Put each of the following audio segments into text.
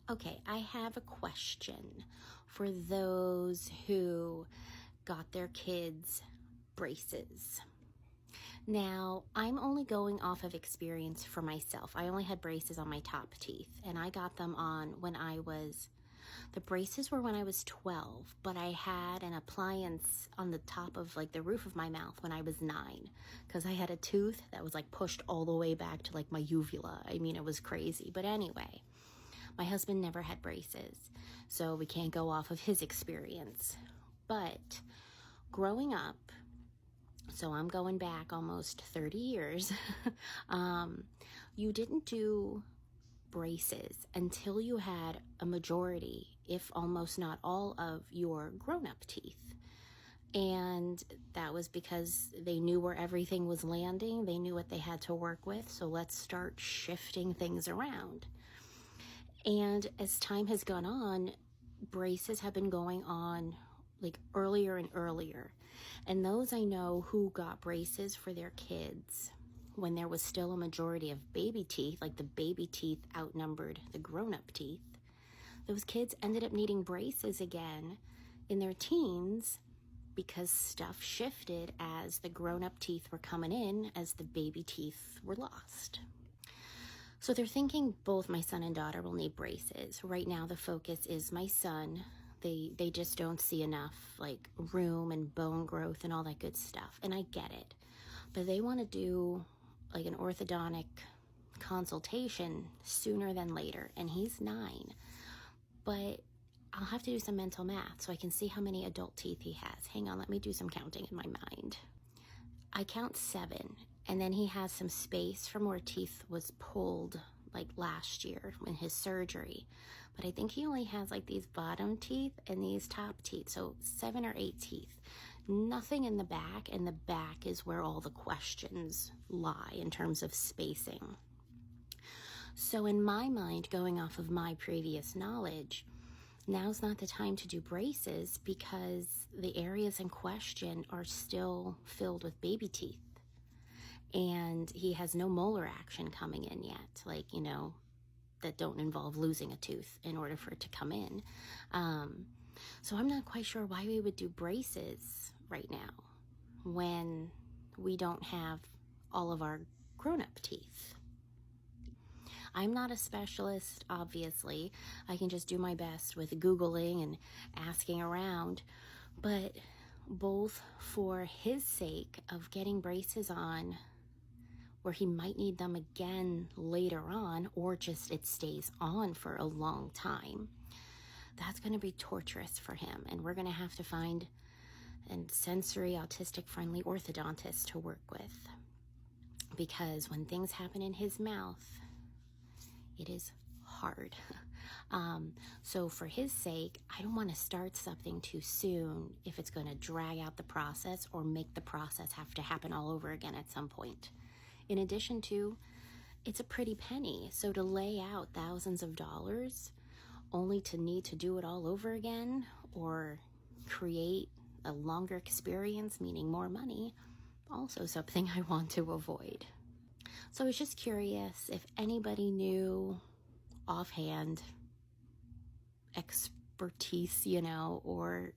Okay, I have a question for those who got their kids braces. Now, I'm only going off of experience for myself. I only had braces on my top teeth, and I got them on the braces were when I was 12, but I had an appliance on the top of like the roof of my mouth when I was 9, because I had a tooth that was like pushed all the way back to like my uvula. I mean, it was crazy. But anyway, my husband never had braces, so we can't go off of his experience. But growing up, so I'm going back almost 30 years, you didn't do braces until you had a majority, if almost not all, of your grown-up teeth. And that was because they knew where everything was landing. They knew what they had to work with. So let's start shifting things around. And as time has gone on, braces have been going on like earlier and earlier. And those I know who got braces for their kids when there was still a majority of baby teeth, like the baby teeth outnumbered the grown-up teeth, those kids ended up needing braces again in their teens because stuff shifted as the grown-up teeth were coming in, as the baby teeth were lost. So they're thinking both my son and daughter will need braces. Right now the focus is my son. They just don't see enough like room and bone growth and all that good stuff. And I get it. But they want to do like an orthodontic consultation sooner than later. And he's 9. But I'll have to do some mental math so I can see how many adult teeth he has. Hang on, let me do some counting in my mind. I count 7, and then he has some space from where teeth was pulled like last year in his surgery. But I think he only has like these bottom teeth and these top teeth, so 7 or 8 teeth. Nothing in the back, and the back is where all the questions lie in terms of spacing. So in my mind, going off of my previous knowledge, now's not the time to do braces because the areas in question are still filled with baby teeth. And he has no molar action coming in yet, like, that don't involve losing a tooth in order for it to come in. So I'm not quite sure why we would do braces right now when we don't have all of our grown-up teeth. I'm not a specialist, obviously. I can just do my best with Googling and asking around. But both for his sake of getting braces on, where he might need them again later on, or just it stays on for a long time, that's going to be torturous for him. And we're going to have to find a sensory, autistic-friendly orthodontist to work with. Because when things happen in his mouth, it is hard. So for his sake, I don't want to start something too soon if it's going to drag out the process or make the process have to happen all over again at some point. In addition to, it's a pretty penny. So to lay out thousands of dollars only to need to do it all over again or create a longer experience, meaning more money, also something I want to avoid. So I was just curious if anybody knew offhand expertise, or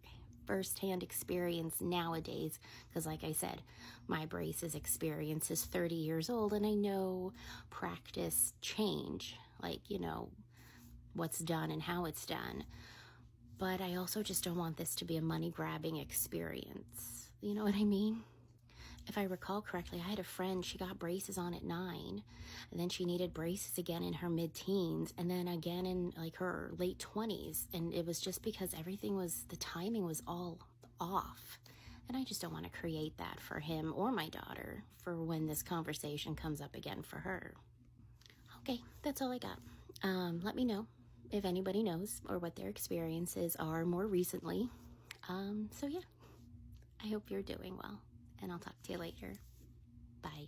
firsthand experience nowadays, because like I said, my braces experience is 30 years old, and I know practice change, like, what's done and how it's done. But I also just don't want this to be a money-grabbing experience. You know what I mean? If I recall correctly, I had a friend, she got braces on at 9, and then she needed braces again in her mid-teens, and then again in like her late 20s. And it was just because the timing was all off. And I just don't want to create that for him or my daughter for when this conversation comes up again for her. Okay, that's all I got. Let me know if anybody knows or what their experiences are more recently. So yeah, I hope you're doing well. And I'll talk to you later. Bye.